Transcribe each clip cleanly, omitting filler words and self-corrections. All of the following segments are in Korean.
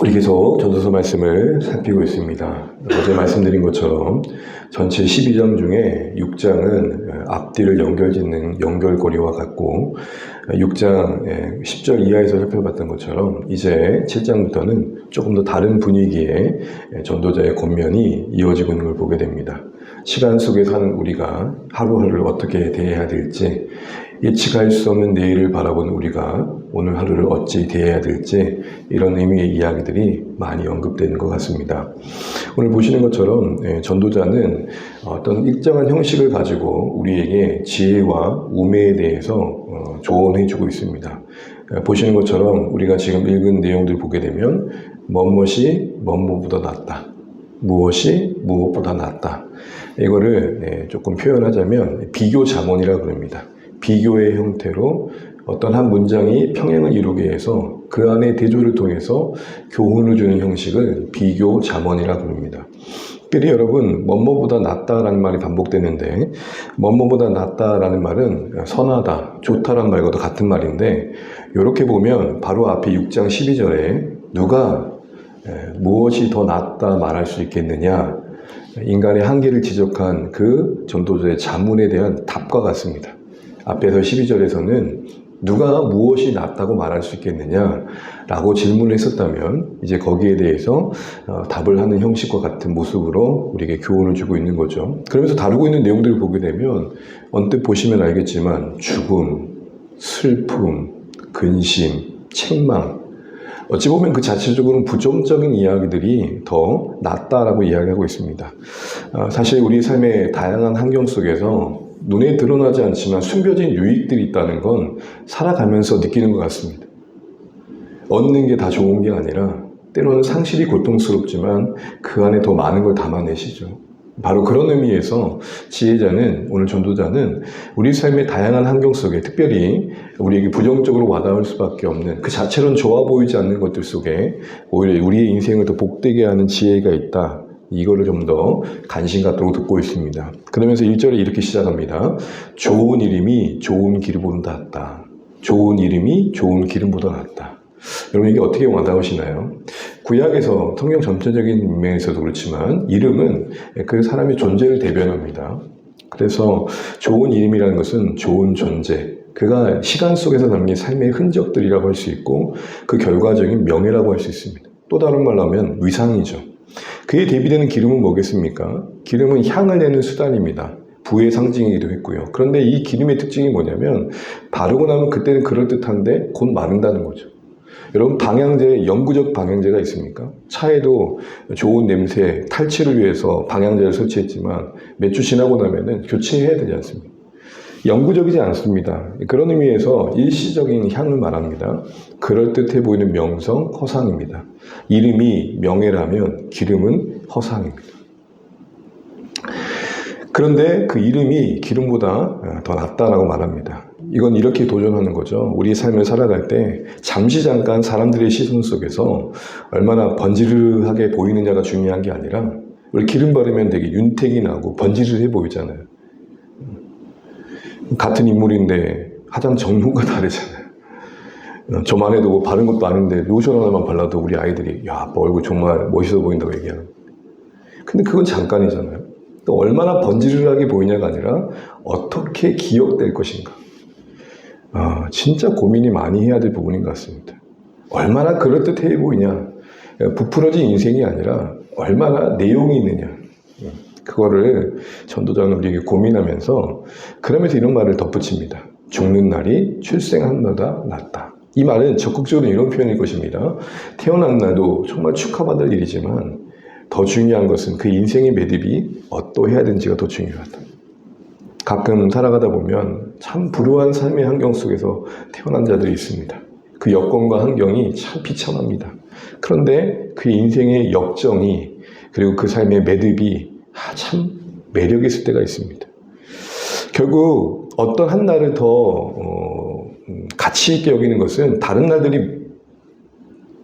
우리 계속 전도서 말씀을 살피고 있습니다. 어제 말씀드린 것처럼 전체 12장 중에 6장은 앞뒤를 연결짓는 연결고리와 같고 6장 10절 이하에서 살펴봤던 것처럼 이제 7장부터는 조금 더 다른 분위기의 전도자의 권면이 이어지고 있는 걸 보게 됩니다. 시간 속에 사는 우리가 하루하루를 어떻게 대해야 될지, 예측할 수 없는 내일을 바라보는 우리가 오늘 하루를 어찌 대해야 될지, 이런 의미의 이야기들이 많이 언급되는 것 같습니다. 오늘 보시는 것처럼 전도자는 어떤 일정한 형식을 가지고 우리에게 지혜와 우매에 대해서 조언해 주고 있습니다. 보시는 것처럼 우리가 지금 읽은 내용들 보게 되면 무엇이 무엇보다 낫다, 무엇이 무엇보다 낫다, 이거를 조금 표현하자면 비교 자문이라고 그럽니다. 비교의 형태로 어떤 한 문장이 평행을 이루게 해서 그 안에 대조를 통해서 교훈을 주는 형식을 비교 자문이라고 부릅니다. 특별히 여러분, 뭐뭐보다 낫다라는 말이 반복되는데, 뭐뭐보다 낫다라는 말은 선하다, 좋다라는 말과도 같은 말인데, 이렇게 보면 바로 앞에 6장 12절에 누가 무엇이 더 낫다 말할 수 있겠느냐, 인간의 한계를 지적한 그 전도자의 자문에 대한 답과 같습니다. 앞에서 12절에서는 누가 무엇이 낫다고 말할 수 있겠느냐 라고 질문을 했었다면, 이제 거기에 대해서 답을 하는 형식과 같은 모습으로 우리에게 교훈을 주고 있는 거죠. 그러면서 다루고 있는 내용들을 보게 되면 언뜻 보시면 알겠지만 죽음, 슬픔, 근심, 책망, 어찌 보면 그 자체적으로는 부정적인 이야기들이 더 낫다라고 이야기하고 있습니다. 사실 우리 삶의 다양한 환경 속에서 눈에 드러나지 않지만 숨겨진 유익들이 있다는 건 살아가면서 느끼는 것 같습니다. 얻는 게 다 좋은 게 아니라 때로는 상실이 고통스럽지만 그 안에 더 많은 걸 담아내시죠. 바로 그런 의미에서 지혜자는, 오늘 전도자는 우리 삶의 다양한 환경 속에, 특별히 우리에게 부정적으로 와닿을 수밖에 없는, 그 자체로는 좋아 보이지 않는 것들 속에 오히려 우리의 인생을 더 복되게 하는 지혜가 있다, 이거를 좀 더 관심 갖도록 듣고 있습니다. 그러면서 1절에 이렇게 시작합니다. 좋은 이름이 좋은 기름보다 낫다. 좋은 이름이 좋은 기름보다 낫다. 여러분, 이게 어떻게 와닿으시나요? 구약에서 성경 전체적인 면에서도 그렇지만 이름은 그 사람의 존재를 대변합니다. 그래서 좋은 이름이라는 것은 좋은 존재, 그가 시간 속에서 남긴 삶의 흔적들이라고 할 수 있고, 그 결과적인 명예라고 할 수 있습니다. 또 다른 말로 하면 위상이죠. 그에 대비되는 기름은 뭐겠습니까? 기름은 향을 내는 수단입니다. 부의 상징이기도 했고요. 그런데 이 기름의 특징이 뭐냐면 바르고 나면 그때는 그럴듯한데 곧 마른다는 거죠. 여러분, 방향제, 영구적 방향제가 있습니까? 차에도 좋은 냄새, 탈취를 위해서 방향제를 설치했지만 몇 주 지나고 나면은 교체해야 되지 않습니까? 영구적이지 않습니다. 그런 의미에서 일시적인 향을 말합니다. 그럴듯해 보이는 명성, 허상입니다. 이름이 명예라면 기름은 허상입니다. 그런데 그 이름이 기름보다 더 낫다라고 말합니다. 이건 이렇게 도전하는 거죠. 우리의 삶을 살아갈 때 잠시 잠깐 사람들의 시선 속에서 얼마나 번지르하게 보이느냐가 중요한 게 아니라, 우리 기름 바르면 되게 윤택이 나고 번지르해 보이잖아요. 같은 인물인데 화장 종류가 다르잖아요. 저만 해도 뭐 바른 것도 아닌데 로션 하나만 발라도 우리 아이들이 야, 아빠 얼굴 정말 멋있어 보인다고 얘기하는. 근데 그건 잠깐이잖아요. 또 얼마나 번지르르하게 보이냐가 아니라 어떻게 기억될 것인가. 진짜 고민이 많이 해야 될 부분인 것 같습니다. 얼마나 그럴듯해 보이냐, 부풀어진 인생이 아니라 얼마나 내용이 있느냐, 그거를 전도자는 우리에게 고민하면서, 그러면서 이런 말을 덧붙입니다. 죽는 날이 출생한 날보다 낫다. 이 말은 적극적으로 이런 표현일 것입니다. 태어난 날도 정말 축하받을 일이지만 더 중요한 것은 그 인생의 매듭이 어떠해야 되는지가 더 중요하다. 가끔 살아가다 보면 참 불우한 삶의 환경 속에서 태어난 자들이 있습니다. 그 여건과 환경이 참 비참합니다. 그런데 그 인생의 역정이, 그리고 그 삶의 매듭이 참 매력 있을 때가 있습니다. 결국 어떤 한 날을 더 가치 있게 여기는 것은 다른 날들이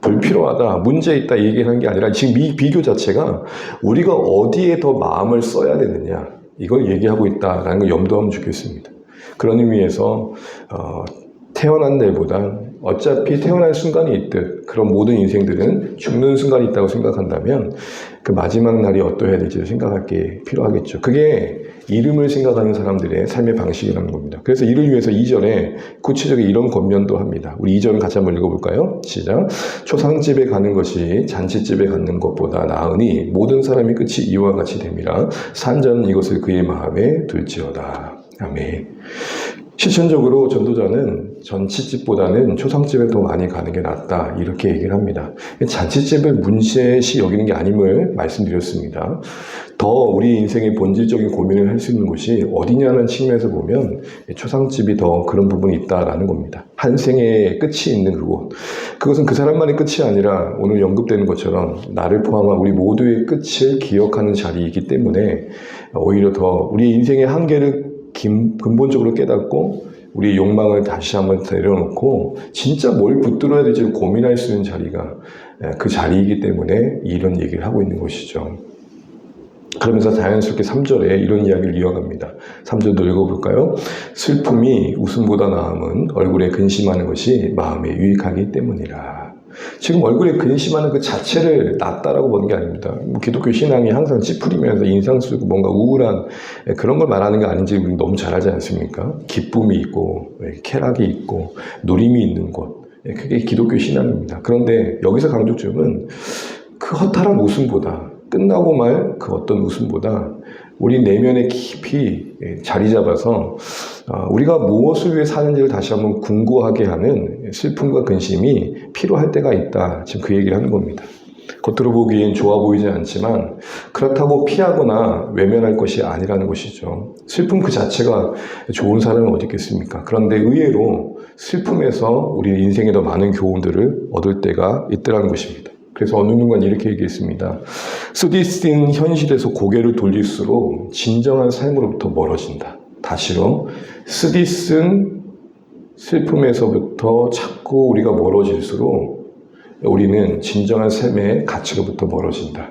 불필요하다, 문제 있다 얘기하는 게 아니라, 지금 이 비교 자체가 우리가 어디에 더 마음을 써야 되느냐, 이걸 얘기하고 있다라는 걸 염두하면 좋겠습니다. 그런 의미에서 태어난 날보다 어차피 태어날 순간이 있듯 그런 모든 인생들은 죽는 순간이 있다고 생각한다면 그 마지막 날이 어떠해야 될지를 생각할 게 필요하겠죠. 그게 이름을 생각하는 사람들의 삶의 방식이라는 겁니다. 그래서 이를 위해서 2절에 구체적인 이런 권면도 합니다. 우리 2절을 같이 한번 읽어볼까요? 시작. 초상집에 가는 것이 잔치집에 가는 것보다 나으니 모든 사람의 끝이 이와 같이 됨이라 산자는 이것을 그의 마음에 둘지어다. 아멘. 실천적으로 전도자는 잔치집보다는 초상집에 더 많이 가는 게 낫다 이렇게 얘기를 합니다. 잔치집을 문제시 여기는 게 아님을 말씀드렸습니다. 더 우리 인생의 본질적인 고민을 할 수 있는 곳이 어디냐는 측면에서 보면 초상집이 더 그런 부분이 있다라는 겁니다. 한 생의 끝이 있는 그곳. 그것은 그 사람만의 끝이 아니라 오늘 언급되는 것처럼 나를 포함한 우리 모두의 끝을 기억하는 자리이기 때문에 오히려 더 우리 인생의 한계를 근본적으로 깨닫고 우리의 욕망을 다시 한번 내려놓고 진짜 뭘 붙들어야 될지 고민할 수 있는 자리가 그 자리이기 때문에 이런 얘기를 하고 있는 것이죠. 그러면서 자연스럽게 3절에 이런 이야기를 이어갑니다. 3절도 읽어볼까요? 슬픔이 웃음보다 나음은 얼굴에 근심하는 것이 마음에 유익하기 때문이라. 지금 얼굴에 근심하는 그 자체를 낫다라고 보는 게 아닙니다. 기독교 신앙이 항상 찌푸리면서 인상 쓰고 뭔가 우울한 그런 걸 말하는 게 아닌지 우리 너무 잘 알지 않습니까? 기쁨이 있고 쾌락이 있고 누림이 있는 곳. 그게 기독교 신앙입니다. 그런데 여기서 강조점은 그 허탈한 웃음보다 끝나고 말 그 어떤 웃음보다 우리 내면에 깊이 자리 잡아서 우리가 무엇을 위해 사는지를 다시 한번 궁구하게 하는 슬픔과 근심이 필요할 때가 있다. 지금 그 얘기를 하는 겁니다. 겉으로 보기엔 좋아 보이지 않지만 그렇다고 피하거나 외면할 것이 아니라는 것이죠. 슬픔 그 자체가 좋은 사람은 어디 있겠습니까? 그런데 의외로 슬픔에서 우리 인생에 더 많은 교훈들을 얻을 때가 있더라는 것입니다. 그래서 어느 누군가 이렇게 얘기했습니다. 쓰디쓴 현실에서 고개를 돌릴수록 진정한 삶으로부터 멀어진다. 다시로 쓰디쓴 슬픔에서부터 자꾸 우리가 멀어질수록 우리는 진정한 삶의 가치로부터 멀어진다.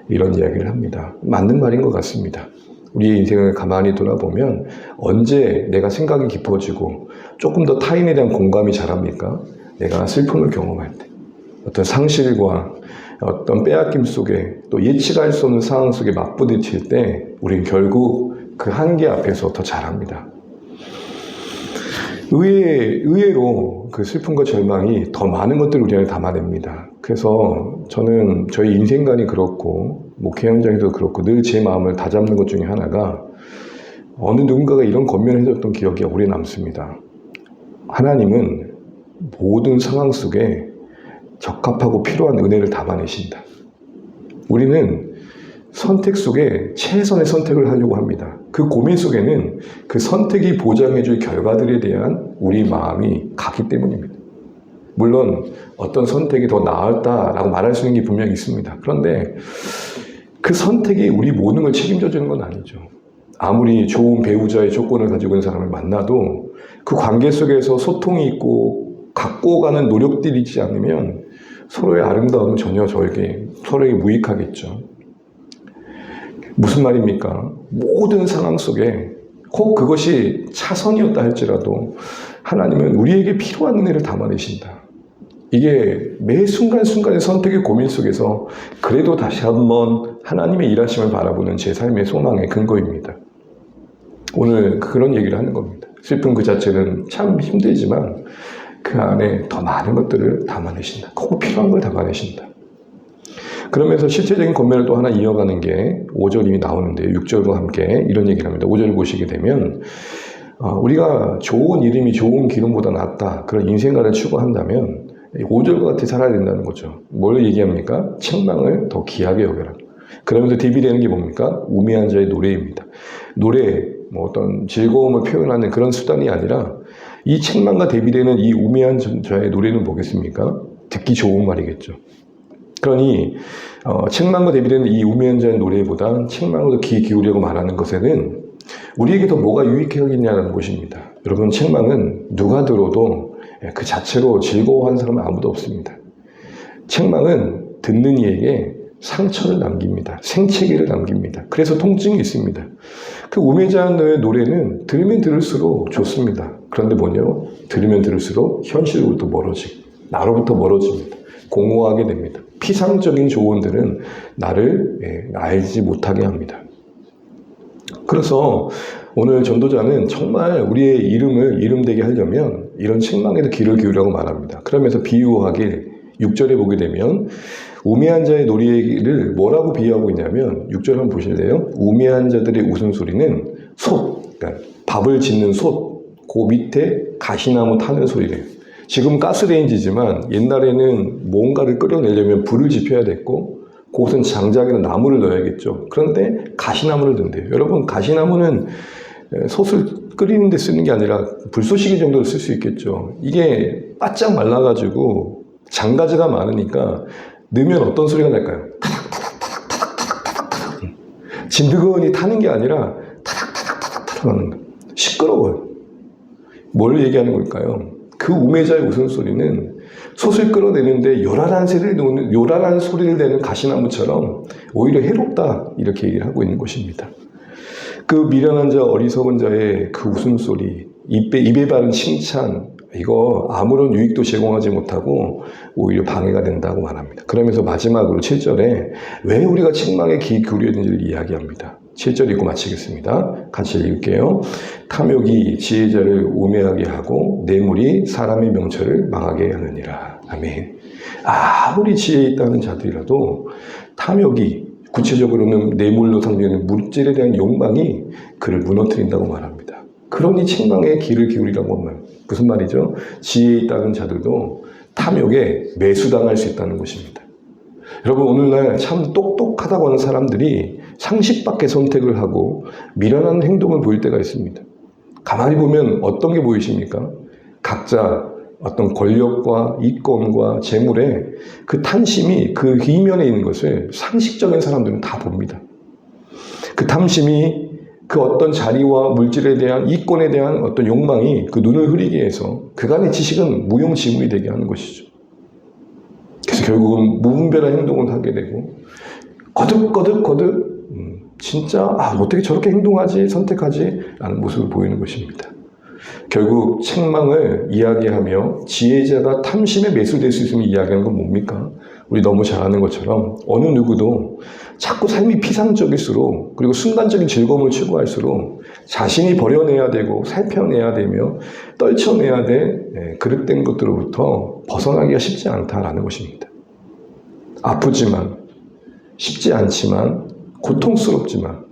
이런 이야기를 합니다. 맞는 말인 것 같습니다. 우리의 인생을 가만히 돌아보면 언제 내가 생각이 깊어지고 조금 더 타인에 대한 공감이 자랍니까? 내가 슬픔을 경험할 때. 어떤 상실과 어떤 빼앗김 속에 또 예측할 수 없는 상황 속에 맞부딪힐 때 우리는 결국 그 한계 앞에서 더 잘합니다. 의외로 그 슬픔과 절망이 더 많은 것들을 우리 안에 담아냅니다. 그래서 저는 저희 인생관이 그렇고 목회 현장에도 그렇고 늘 제 마음을 다잡는 것 중에 하나가 어느 누군가가 이런 권면을 해줬던 기억이 오래 남습니다. 하나님은 모든 상황 속에 적합하고 필요한 은혜를 담아내신다. 우리는 선택 속에 최선의 선택을 하려고 합니다. 그 고민 속에는 그 선택이 보장해줄 결과들에 대한 우리 마음이 가기 때문입니다. 물론 어떤 선택이 더 나았다라고 말할 수 있는 게 분명히 있습니다. 그런데 그 선택이 우리 모든 걸 책임져 주는 건 아니죠. 아무리 좋은 배우자의 조건을 가지고 있는 사람을 만나도 그 관계 속에서 소통이 있고 갖고 가는 노력들이 있지 않으면 서로의 아름다움은 전혀 서로에게 무익하겠죠. 무슨 말입니까? 모든 상황 속에 혹 그것이 차선이었다 할지라도 하나님은 우리에게 필요한 은혜를 담아내신다. 이게 매 순간순간의 선택의 고민 속에서 그래도 다시 한번 하나님의 일하심을 바라보는 제 삶의 소망의 근거입니다. 오늘 그런 얘기를 하는 겁니다. 슬픔 그 자체는 참 힘들지만 그 안에 더 많은 것들을 담아내신다. 꼭 필요한 걸 담아내신다. 그러면서 실체적인 권면을 또 하나 이어가는 게 5절이 나오는데 6절과 함께 이런 얘기를 합니다. 5절을 보시게 되면 우리가 좋은 이름이 좋은 기름보다 낫다. 그런 인생관을 추구한다면 5절과 같이 살아야 된다는 거죠. 뭘 얘기합니까? 책망을 더 귀하게 여겨라. 그러면서 대비되는 게 뭡니까? 우매한 자의 노래입니다. 노래, 어떤 즐거움을 표현하는 그런 수단이 아니라 이 책망과 대비되는 이 우매한 자의 노래는 뭐겠습니까? 듣기 좋은 말이겠죠. 그러니 책망과 대비되는 이 우매한 자의 노래보다 책망으로 귀 기울이려고 말하는 것에는 우리에게 더 뭐가 유익하겠냐는 것입니다. 여러분, 책망은 누가 들어도 그 자체로 즐거워하는 사람은 아무도 없습니다. 책망은 듣는 이에게 상처를 남깁니다. 생채기를 남깁니다. 그래서 통증이 있습니다. 그 우매자의 노래는 들으면 들을수록 좋습니다. 그런데 뭐냐고? 들으면 들을수록 현실로부터 멀어지고 나로부터 멀어집니다. 공허하게 됩니다. 피상적인 조언들은 나를 알지 못하게 합니다. 그래서 오늘 전도자는 정말 우리의 이름을 이름되게 하려면 이런 책망에도 귀를 기울이라고 말합니다. 그러면서 비유하길 6절에 보게 되면 우매한 자의 놀이를 뭐라고 비유하고 있냐면 6절 한번 보실래요? 우매한 자들의 웃음소리는 솥, 그러니까 밥을 짓는 솥, 그 밑에 가시나무 타는 소리래요. 지금 가스레인지지만 옛날에는 뭔가를 끓여내려면 불을 지펴야 됐고 그곳은 장작이나 나무를 넣어야겠죠. 그런데 가시나무를 넣는데요. 여러분, 가시나무는 솥을 끓이는 데 쓰는 게 아니라 불쏘시개 정도로 쓸 수 있겠죠. 이게 바짝 말라가지고 장가지가 많으니까 넣으면 어떤 소리가 날까요? 타닥타닥타닥타닥타닥. 진드건이 타는 게 아니라 타닥타닥타닥타닥 하는 거예요. 시끄러워요. 뭘 얘기하는 걸까요? 그 우매자의 웃음소리는 솥을 끌어내는데 요란한 소리를 내는 가시나무처럼 오히려 해롭다, 이렇게 얘기를 하고 있는 것입니다. 그 미련한 자, 어리석은 자의 그 웃음소리, 입에 바른 칭찬, 이거 아무런 유익도 제공하지 못하고 오히려 방해가 된다고 말합니다. 그러면서 마지막으로 7절에 왜 우리가 책망에 귀 기울여야 되는지를 이야기합니다. 7절 읽고 마치겠습니다. 같이 읽을게요. 탐욕이 지혜자를 우매하게 하고 뇌물이 사람의 명철을 망하게 하느니라. 아멘. 아무리 지혜 있다는 자들이라도 탐욕이, 구체적으로는 뇌물로 상대하는 물질에 대한 욕망이 그를 무너뜨린다고 말합니다. 그러니 책망에 귀를 기울이라고 하면 무슨 말이죠? 지혜 있다는 자들도 탐욕에 매수당할 수 있다는 것입니다. 여러분, 오늘날 참 똑똑하다고 하는 사람들이 상식 밖의 선택을 하고 미련한 행동을 보일 때가 있습니다. 가만히 보면 어떤 게 보이십니까? 각자 어떤 권력과 이권과 재물에 그 탐심이 그 이면에 있는 것을 상식적인 사람들은 다 봅니다. 그 탐심이 그 어떤 자리와 물질에 대한 이권에 대한 어떤 욕망이 그 눈을 흐리게 해서 그간의 지식은 무용지물이 되게 하는 것이죠. 그래서 결국은 무분별한 행동을 하게 되고 거듭 진짜 어떻게 저렇게 행동하지, 선택하지 라는 모습을 보이는 것입니다. 결국 책망을 이야기하며 지혜자가 탐심에 매수될 수 있으면 이야기하는 건 뭡니까? 우리 너무 잘 아는 것처럼 어느 누구도 자꾸 삶이 피상적일수록, 그리고 순간적인 즐거움을 추구할수록 자신이 버려내야 되고 살펴내야 되며 떨쳐내야 될 그릇된 것들로부터 벗어나기가 쉽지 않다라는 것입니다. 아프지만, 쉽지 않지만, 고통스럽지만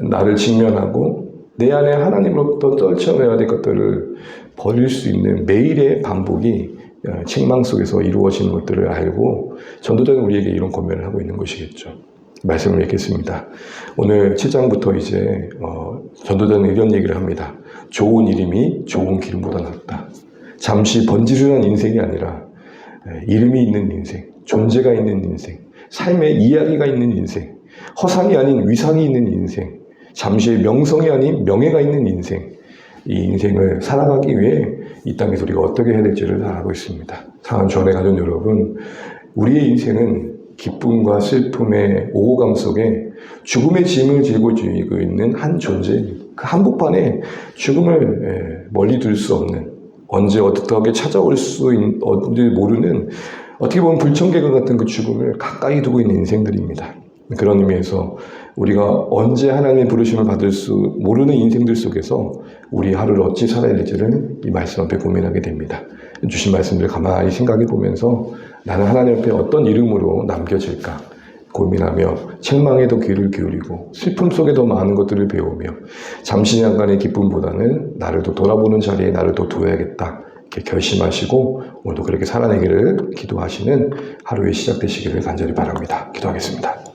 나를 직면하고 내 안에 하나님으로부터 떨쳐내야 될 것들을 버릴 수 있는 매일의 반복이 책망 속에서 이루어지는 것들을 알고 전도자는 우리에게 이런 권면을 하고 있는 것이겠죠. 말씀을 읽겠습니다. 오늘 7장부터 이제 전도자는 이런 얘기를 합니다. 좋은 이름이 좋은 기름보다 낫다. 잠시 번지르한 인생이 아니라 이름이 있는 인생, 존재가 있는 인생, 삶의 이야기가 있는 인생, 허상이 아닌 위상이 있는 인생, 잠시의 명성이 아닌 명예가 있는 인생, 이 인생을 살아가기 위해 이 땅에서 우리가 어떻게 해야 될지를 다 알고 있습니다. 사랑하는 주안의 가족 여러분, 우리의 인생은 기쁨과 슬픔의 오고감 속에 죽음의 짐을 지고 있는 한 존재입니다. 그 한복판에 죽음을 멀리 둘 수 없는, 언제 어떻게 찾아올 수 있는지 모르는, 어떻게 보면 불청객과 같은 그 죽음을 가까이 두고 있는 인생들입니다. 그런 의미에서 우리가 언제 하나님의 부르심을 받을 수 모르는 인생들 속에서 우리 하루를 어찌 살아야 될지를 이 말씀 앞에 고민하게 됩니다. 주신 말씀들을 가만히 생각해 보면서 나는 하나님 앞에 어떤 이름으로 남겨질까 고민하며 책망에도 귀를 기울이고 슬픔 속에도 많은 것들을 배우며 잠시 잠깐의 기쁨보다는 나를 더 돌아보는 자리에 나를 더 두어야겠다 이렇게 결심하시고 오늘도 그렇게 살아내기를 기도하시는 하루의 시작 되시기를 간절히 바랍니다. 기도하겠습니다.